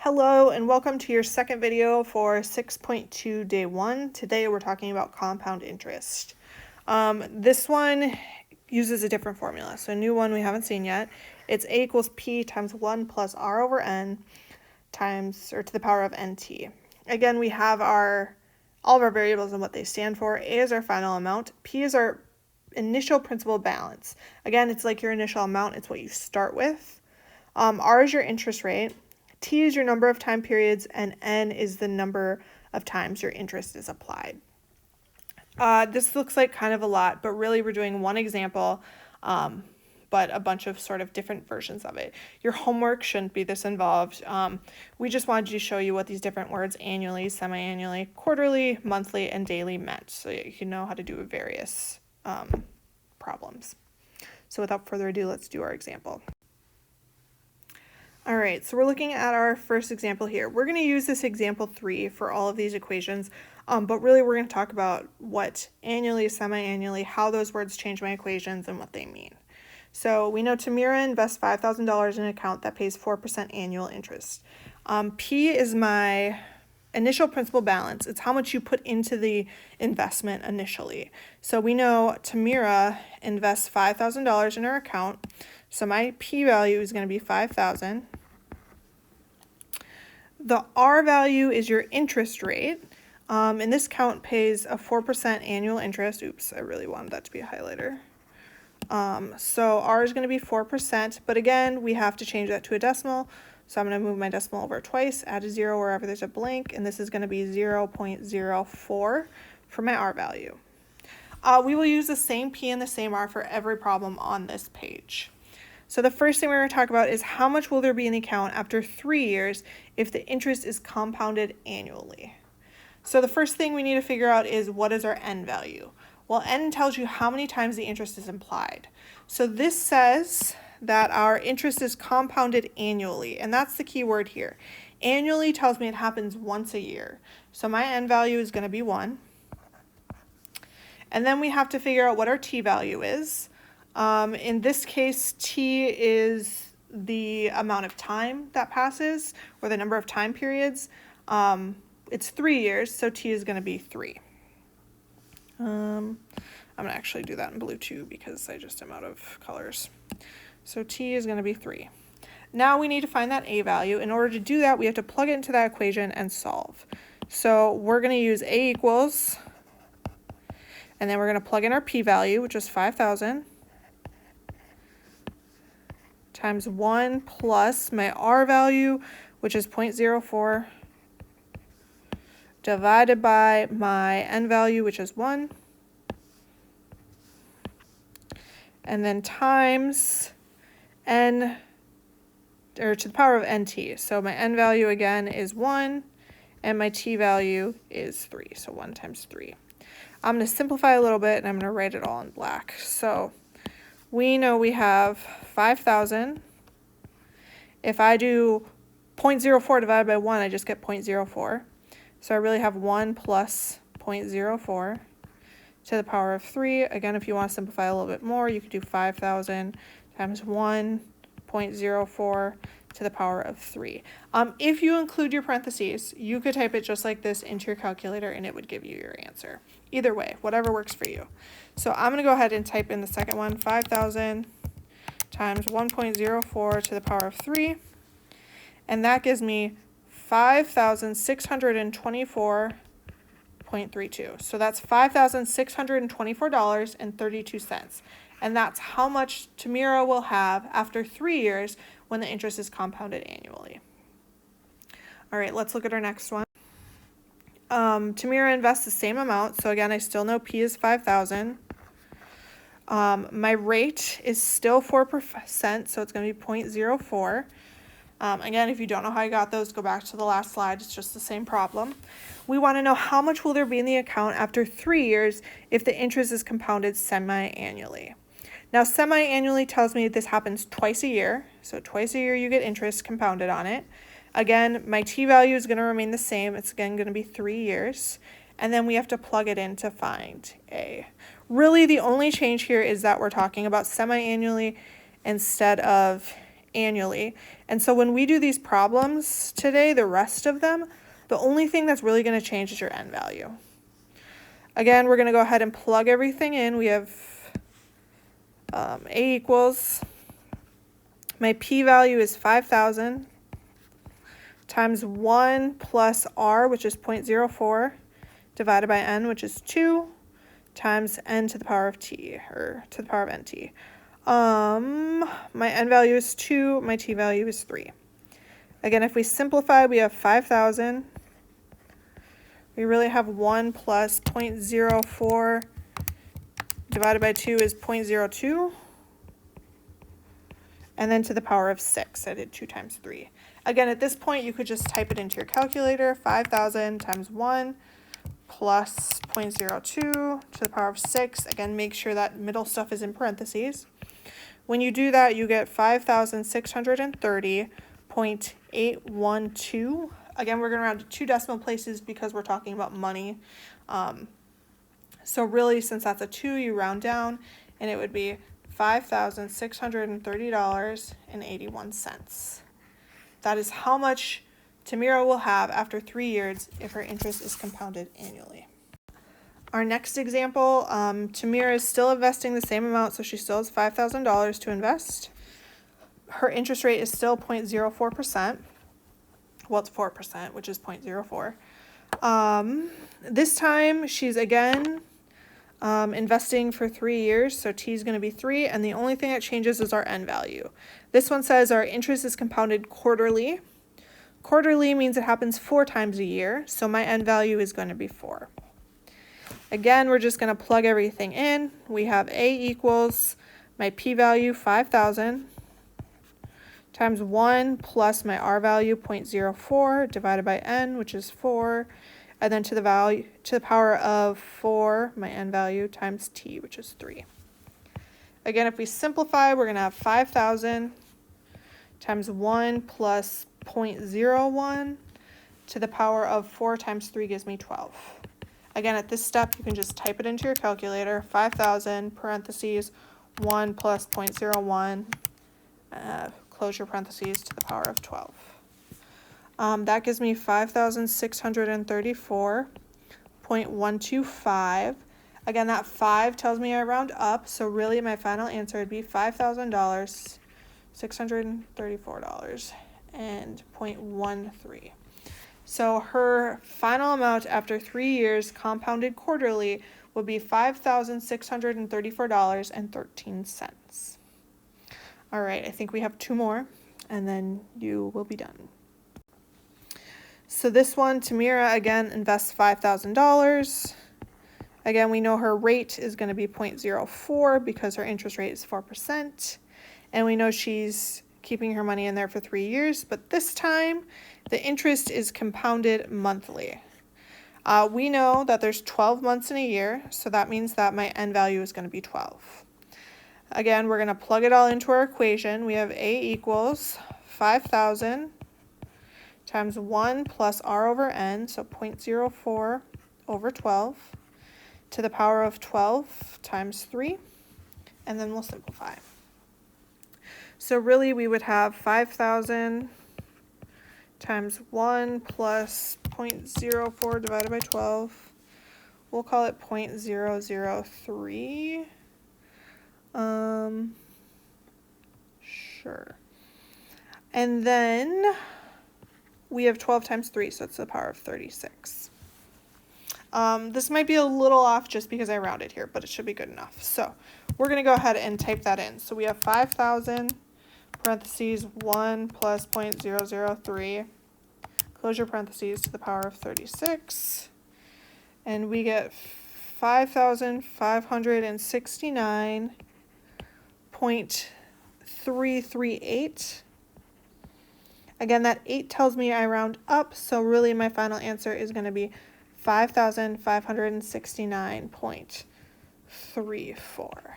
Hello and welcome to your second video for 6.2 day 1. Today we're talking about compound interest. This one uses a different formula, so a new one we haven't seen yet. It's a equals p times 1 plus r over n times, or to the power of nt. Again, we have all of our variables and what they stand for. A is our final amount. P is our initial principal balance. Again, it's like your initial amount. It's what you start with. R is your interest rate. T is your number of time periods, and N is the number of times your interest is applied. This looks like kind of a lot, but really we're doing one example, but a bunch of sort of different versions of it. Your homework shouldn't be this involved. We just wanted to show you what these different words annually, semi-annually, quarterly, monthly, and daily meant, so you can know how to do various problems. So without further ado, let's do our example. All right, so we're looking at our first example here. We're going to use this example 3 for all of these equations, but really we're going to talk about what annually, semi-annually, how those words change my equations, and what they mean. So we know Tamira invests $5,000 in an account that pays 4% annual interest. P is my initial principal balance. It's how much you put into the investment initially. So we know Tamira invests $5,000 in her account, so my P value is going to be 5,000. The R value is your interest rate, and this account pays a 4% annual interest. Oops, I really wanted that to be a highlighter. So R is going to be 4%, but again, we have to change that to a decimal. So I'm going to move my decimal over twice, add a 0 wherever there's a blank, and this is going to be 0.04 for my R value. We will use the same P and the same R for every problem on this page. So the first thing we're going to talk about is how much will there be in the account after 3 years if the interest is compounded annually. So the first thing we need to figure out is what is our N value? Well, N tells you how many times the interest is implied. So this says that our interest is compounded annually, and that's the key word here. Annually tells me it happens once a year. So my N value is going to be 1. And then we have to figure out what our T value is. In this case, T is the amount of time that passes, or the number of time periods. It's 3 years, so T is going to be 3. I'm going to actually do that in blue too because I just am out of colors. So T is going to be 3. Now we need to find that A value. In order to do that, we have to plug it into that equation and solve. So we're going to use A equals, and then we're going to plug in our P value, which is 5,000. Times 1 plus my R value, which is 0.04, divided by my N value, which is 1, and then times N, or to the power of NT. So my N value again is 1, and my T value is 3, so 1 times 3. I'm going to simplify a little bit, and I'm going to write it all in black. So we know we have 5,000. If I do 0.04 divided by 1, I just get 0.04. So I really have 1 plus 0.04 to the power of 3. Again, if you want to simplify a little bit more, you could do 5,000 times 1.04 to the power of 3. If you include your parentheses, you could type it just like this into your calculator and it would give you your answer. Either way, whatever works for you. So I'm going to go ahead and type in the second one, 5,000 times 1.04 to the power of 3. And that gives me 5,624.32. So that's $5,624.32. And that's how much Tamira will have after 3 years when the interest is compounded annually. All right, let's look at our next one. Tamira invests the same amount. So again, I still know P is 5,000. My rate is still 4%, so it's going to be 0.04. Again, if you don't know how I got those, go back to the last slide. It's just the same problem. We want to know how much will there be in the account after 3 years if the interest is compounded semi-annually. Now, semi-annually tells me this happens twice a year. So twice a year you get interest compounded on it. Again, my T value is going to remain the same. It's again going to be 3 years. And then we have to plug it in to find A. Really, the only change here is that we're talking about semi-annually instead of annually. And so when we do these problems today, the rest of them, the only thing that's really going to change is your end value. Again, we're going to go ahead and plug everything in. We have A equals, my p-value is 5,000 times 1 plus r, which is 0.04, divided by n, which is 2, times n to the power of t, or to the power of nt. My n value is 2, my t value is 3. Again, if we simplify, we have 5,000. We really have 1 plus 0.04 divided by 2 is 0.02. And then to the power of 6, I did 2 times 3. Again, at this point, you could just type it into your calculator, 5,000 times 1 plus 0.02 to the power of 6. Again, make sure that middle stuff is in parentheses. When you do that, you get 5,630.812. Again, we're going to round to 2 decimal places because we're talking about money. So really, since that's a 2, you round down, and it would be $5,630.81. That is how much Tamira will have after 3 years if her interest is compounded annually. Our next example, Tamira is still investing the same amount, so she still has $5,000 to invest. Her interest rate is still 0.04%. Well, it's 4%, which is 0.04. This time, she's again investing for 3 years, so t is going to be 3, and the only thing that changes is our n value. This one says our interest is compounded quarterly. Quarterly means it happens 4 times a year, so my n value is going to be 4. Again, we're just going to plug everything in. We have A equals my p value 5,000 times 1 plus my r value 0.04 divided by n, which is 4. And then to the power of 4, my n value, times t, which is 3. Again, if we simplify, we're going to have 5,000 times 1 plus 0.01 to the power of 4 times 3 gives me 12. Again, at this step, you can just type it into your calculator, 5,000 parentheses 1 plus 0.01, close your parentheses, to the power of 12. That gives me 5,634.125. Again, that 5 tells me I round up, so really my final answer would be $5,000, $634 and 0.13. So her final amount after 3 years compounded quarterly would be $5,634.13. All right, I think we have 2 more, and then you will be done. So this one, Tamira, again, invests $5,000. Again, we know her rate is going to be 0.04 because her interest rate is 4%. And we know she's keeping her money in there for 3 years, but this time the interest is compounded monthly. We know that there's 12 months in a year, so that means that my n value is going to be 12. Again, we're going to plug it all into our equation. We have A equals 5,000 times 1 plus r over n, so 0.04 over 12, to the power of 12 times 3, and then we'll simplify. So really we would have 5,000 times 1 plus 0.04 divided by 12. We'll call it 0.003. Sure. And then we have 12 times 3, so it's the power of 36. This might be a little off just because I rounded here, but it should be good enough. So we're going to go ahead and type that in. So we have 5,000 parentheses 1 plus 0.003, close your parentheses, to the power of 36, and we get 5,569.338. Again, that 8 tells me I round up, so really my final answer is going to be 5,569.34.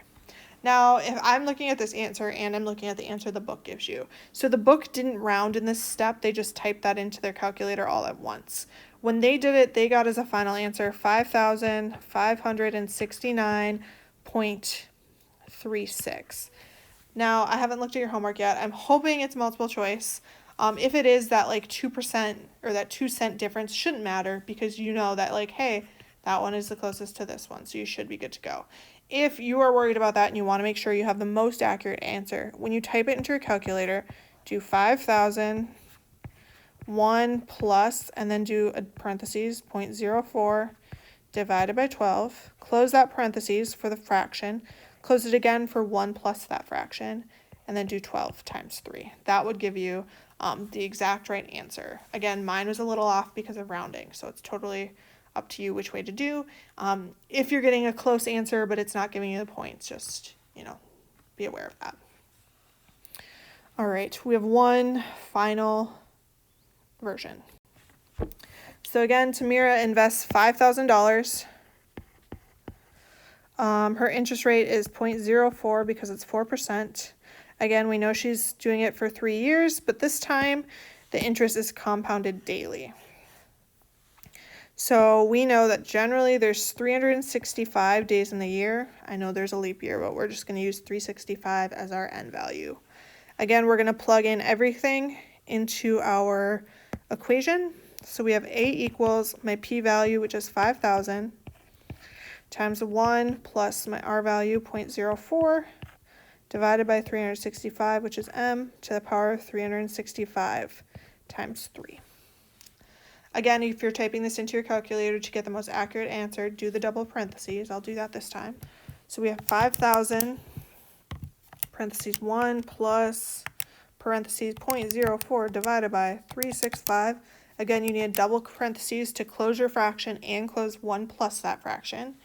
Now, if I'm looking at this answer and I'm looking at the answer the book gives you. So the book didn't round in this step, they just typed that into their calculator all at once. When they did it, they got as a final answer 5,569.36. Now, I haven't looked at your homework yet. I'm hoping it's multiple choice. If it is, that like 2% or that 2 cent difference shouldn't matter because you know that like, hey, that one is the closest to this one, so you should be good to go. If you are worried about that and you want to make sure you have the most accurate answer, when you type it into your calculator, do 5,000, 1 plus, and then do a parentheses, 0.04 divided by 12. Close that parentheses for the fraction. Close it again for 1 plus that fraction, and then do 12 times 3. That would give you the exact right answer. Again, mine was a little off because of rounding, so it's totally up to you which way to do. If you're getting a close answer but it's not giving you the points, just, be aware of that. All right, we have one final version. So again, Tamira invests $5,000. Her interest rate is 0.04 because it's 4%. Again, we know she's doing it for 3 years, but this time the interest is compounded daily. So we know that generally there's 365 days in the year. I know there's a leap year, but we're just going to use 365 as our end value. Again, we're going to plug in everything into our equation. So we have A equals my p-value, which is 5,000, times 1 plus my r value, 0.04, divided by 365, which is m, to the power of 365 times 3. Again, if you're typing this into your calculator to get the most accurate answer, do the double parentheses. I'll do that this time. So we have 5,000, parentheses 1 plus, parentheses 0.04 divided by 365. Again, you need double parentheses to close your fraction and close 1 plus that fraction.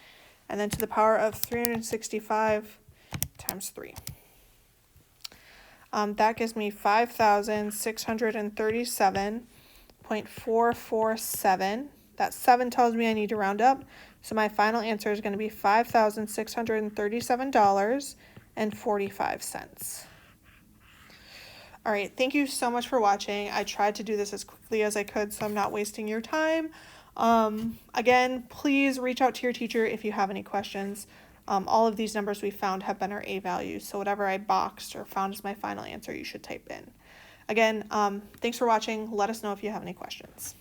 And then to the power of 365 times 3. That gives me 5,637.447. That 7 tells me I need to round up. So my final answer is going to be $5,637.45. All right, thank you so much for watching. I tried to do this as quickly as I could, so I'm not wasting your time. Again, please reach out to your teacher if you have any questions. All of these numbers we found have been our A values, so whatever I boxed or found as my final answer, you should type in. Again, thanks for watching. Let us know if you have any questions.